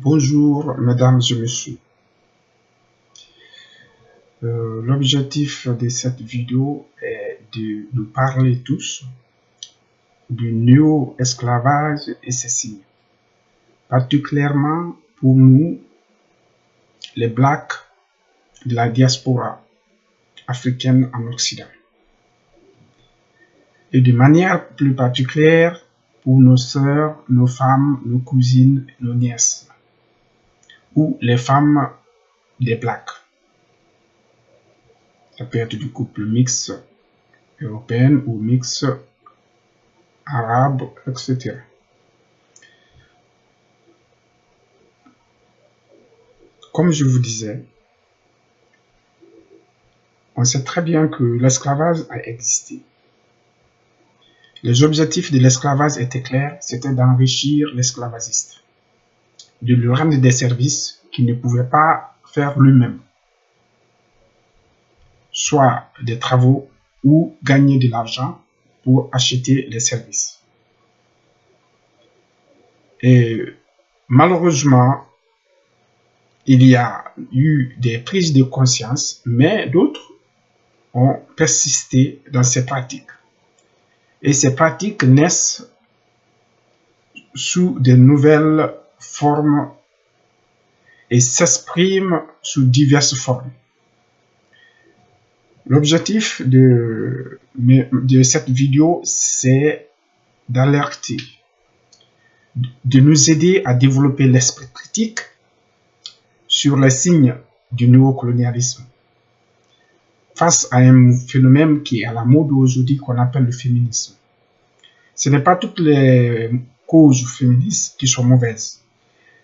Bonjour mesdames et messieurs. L'objectif de cette vidéo est de nous parler tous du néo-esclavage et ses signes. Particulièrement pour nous, les Blacks de la diaspora africaine en Occident. Et de manière plus particulière pour nos sœurs, nos femmes, nos cousines, nos nièces, ou les femmes des Blacks. Ça peut être du couple mixte européen ou mixte arabe, etc. Comme je vous disais, on sait très bien que l'esclavage a existé. Les objectifs de l'esclavage étaient clairs, c'était d'enrichir l'esclavagiste, de lui rendre des services qu'il ne pouvait pas faire lui-même, soit des travaux ou gagner de l'argent pour acheter les services. Et malheureusement, il y a eu des prises de conscience, mais d'autres ont persisté dans ces pratiques. Et ces pratiques naissent sous de nouvelles formes et s'expriment sous diverses formes. L'objectif de cette vidéo, c'est d'alerter, de nous aider à développer l'esprit critique sur les signes du néocolonialisme face à un phénomène qui est à la mode aujourd'hui qu'on appelle le féminisme. Ce n'est pas toutes les causes féministes qui sont mauvaises,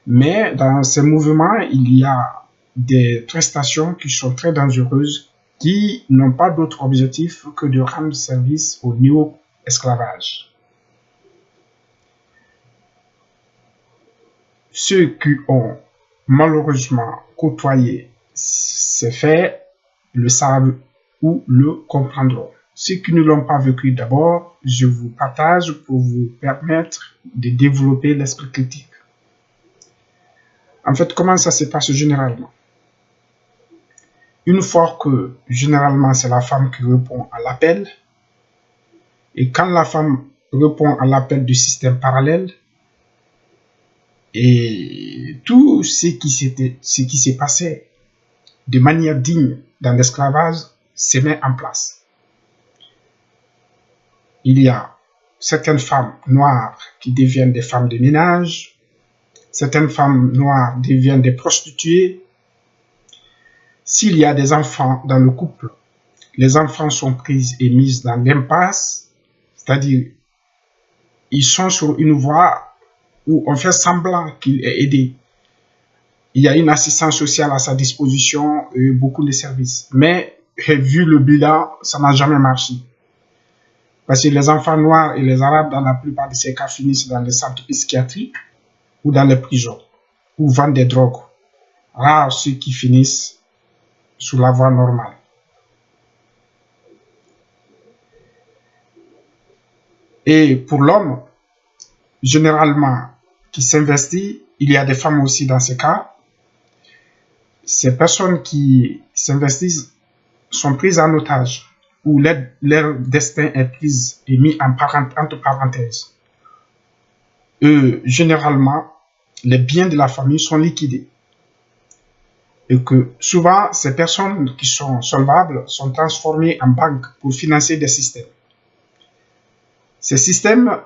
mais dans ces mouvements, il y a des prestations qui sont très dangereuses qui n'ont pas d'autre objectif que de rendre service au néo-esclavage. Ceux qui ont malheureusement côtoyé ces faits le savent ou le comprendront. Ceux qui ne l'ont pas vécu d'abord, je vous partage pour vous permettre de développer l'esprit critique. En fait, comment ça se passe généralement? Une fois que, généralement, c'est la femme qui répond à l'appel, et quand la femme répond à l'appel du système parallèle, et tout ce qui s'est passé de manière digne dans l'esclavage se met en place. Il y a certaines femmes noires qui deviennent des femmes de ménage, certaines femmes noires deviennent des prostituées. S'il y a des enfants dans le couple, les enfants sont pris et mis dans l'impasse, c'est-à-dire ils sont sur une voie où on fait semblant qu'il est aidé. Il y a une assistance sociale à sa disposition et beaucoup de services. Mais vu le bilan, ça n'a jamais marché. Parce que les enfants noirs et les arabes, dans la plupart de ces cas, finissent dans les centres psychiatriques ou dans les prisons, ou vendent des drogues. Rares ceux qui finissent sur la voie normale. Et pour l'homme, généralement, qui s'investit, il y a des femmes aussi dans ces cas. Ces personnes qui s'investissent sont prises en otage, ou leur destin est pris et mis entre parenthèses. Généralement, les biens de la famille sont liquidés. Et que souvent, ces personnes qui sont solvables sont transformées en banques pour financer des systèmes. Ces systèmes,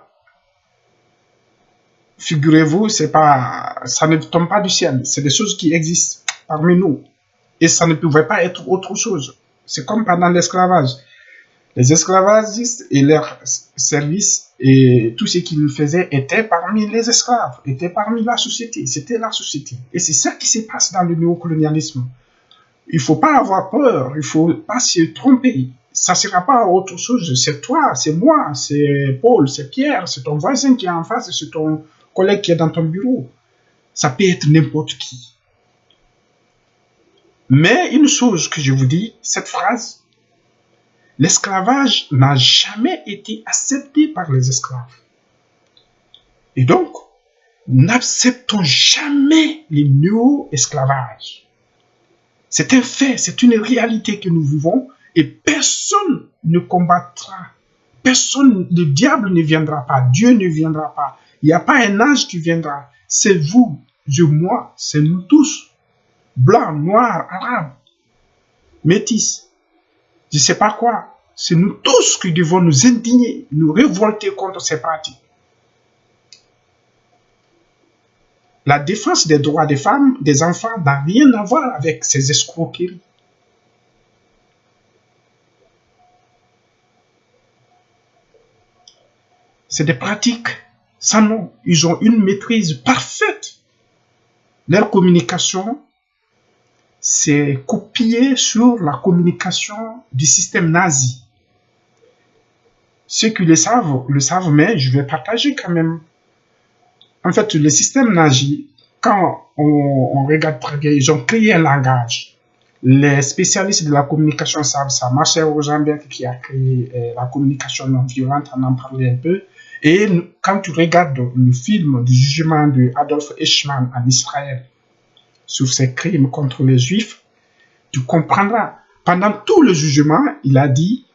figurez-vous, ça ne tombe pas du ciel. C'est des choses qui existent parmi nous. Et ça ne pouvait pas être autre chose. C'est comme pendant l'esclavage. Les esclavagistes et leurs services et tout ce qu'ils faisaient étaient parmi les esclaves, étaient parmi la société. C'était la société. Et c'est ça qui se passe dans le néocolonialisme. Il ne faut pas avoir peur, il ne faut pas se tromper. Ça ne sera pas autre chose. C'est toi, c'est moi, c'est Paul, c'est Pierre, c'est ton voisin qui est en face, c'est ton collègue qui est dans ton bureau. Ça peut être n'importe qui. Mais une chose que je vous dis, cette phrase, l'esclavage n'a jamais été accepté par les esclaves. Et donc, n'acceptons jamais les néo-esclavages. C'est un fait, c'est une réalité que nous vivons et personne ne combattra. Personne, le diable ne viendra pas, Dieu ne viendra pas. Il n'y a pas un ange qui viendra. C'est vous, moi, c'est nous tous. Blancs, noirs, arabes, métis, je ne sais pas quoi. C'est nous tous qui devons nous indigner, nous révolter contre ces pratiques. La défense des droits des femmes, des enfants, n'a rien à voir avec ces escroqueries. C'est des pratiques sans nom. Ils ont une maîtrise parfaite. Leur communication, c'est copié sur la communication du système nazi. Ceux qui le savent, mais je vais partager quand même. En fait, le système nazi, quand on regarde très bien, ils ont créé un langage. Les spécialistes de la communication savent ça. Marcel Rosenberg qui a créé la communication non violente, on en parlait un peu. Et quand tu regardes le film du jugement de Adolf Eichmann en Israël sur ses crimes contre les Juifs, tu comprendras. Pendant tout le jugement, il a dit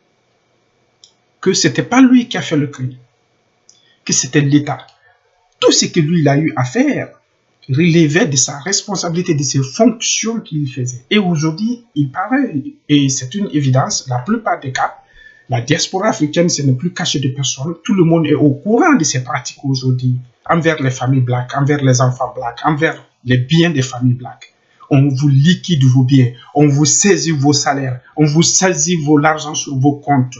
que c'était pas lui qui a fait le crime, que c'était l'État. Tout ce que lui il a eu à faire relevait de sa responsabilité, de ses fonctions qu'il faisait. Et aujourd'hui, il paraît, et c'est une évidence, la plupart des cas, la diaspora africaine, ce n'est plus caché de personne. Tout le monde est au courant de ces pratiques aujourd'hui, envers les familles black, envers les enfants black, envers les biens des familles black. On vous liquide vos biens, on vous saisit vos salaires, on vous saisit l'argent sur vos comptes,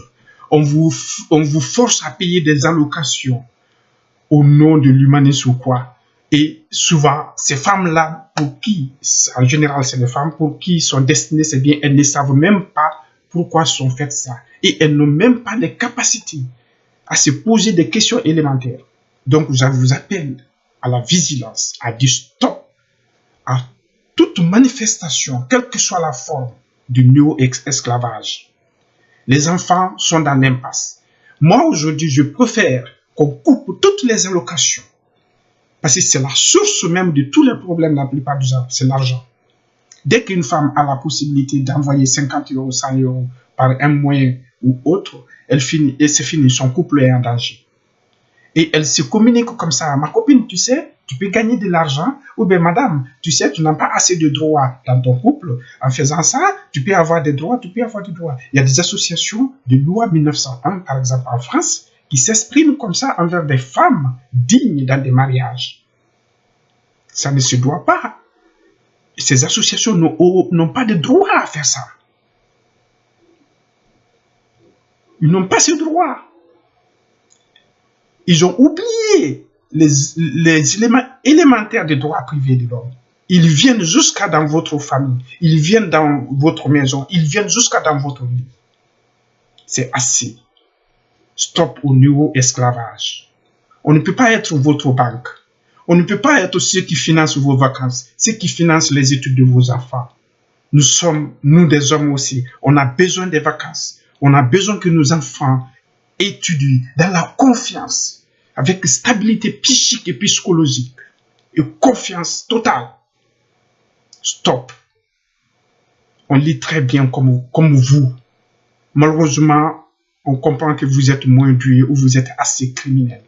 on vous force à payer des allocations au nom de l'humanisme ou quoi. Et souvent, ces femmes-là, pour qui, en général, c'est les femmes pour qui sont destinées ces biens, elles ne savent même pas pourquoi sont faites ça. Et elles n'ont même pas les capacités à se poser des questions élémentaires. Donc, je vous appelle à la vigilance, à dire stop à toute manifestation, quelle que soit la forme du néo-esclavage. Les enfants sont dans l'impasse. Moi, aujourd'hui, je préfère qu'on coupe toutes les allocations. Parce que c'est la source même de tous les problèmes la plupart du temps, c'est l'argent. Dès qu'une femme a la possibilité d'envoyer 50 euros, 100 euros par un moyen ou autre, c'est fini, son couple est en danger. Et elle se communique comme ça. Ma copine, tu sais, tu peux gagner de l'argent. Ou bien, madame, tu sais, tu n'as pas assez de droits dans ton couple. En faisant ça, tu peux avoir des droits, tu peux avoir des droits. Il y a des associations de loi 1901, par exemple, en France, qui s'expriment comme ça envers des femmes dignes dans des mariages. Ça ne se doit pas. Ces associations n'ont pas de droit à faire ça. Ils n'ont pas ce droit. Ils ont oublié les éléments élémentaires des droits privés de l'homme. Ils viennent jusqu'à dans votre famille. Ils viennent dans votre maison. Ils viennent jusqu'à dans votre lit. C'est assez. Stop au néo-esclavage. On ne peut pas être votre banque. On ne peut pas être ceux qui financent vos vacances, ceux qui financent les études de vos enfants. Nous sommes, nous des hommes aussi, on a besoin des vacances. On a besoin que nos enfants étudient dans la confiance, avec stabilité psychique et psychologique, et confiance totale. Stop. On lit très bien comme vous. Malheureusement, on comprend que vous êtes moins doué ou vous êtes assez criminel.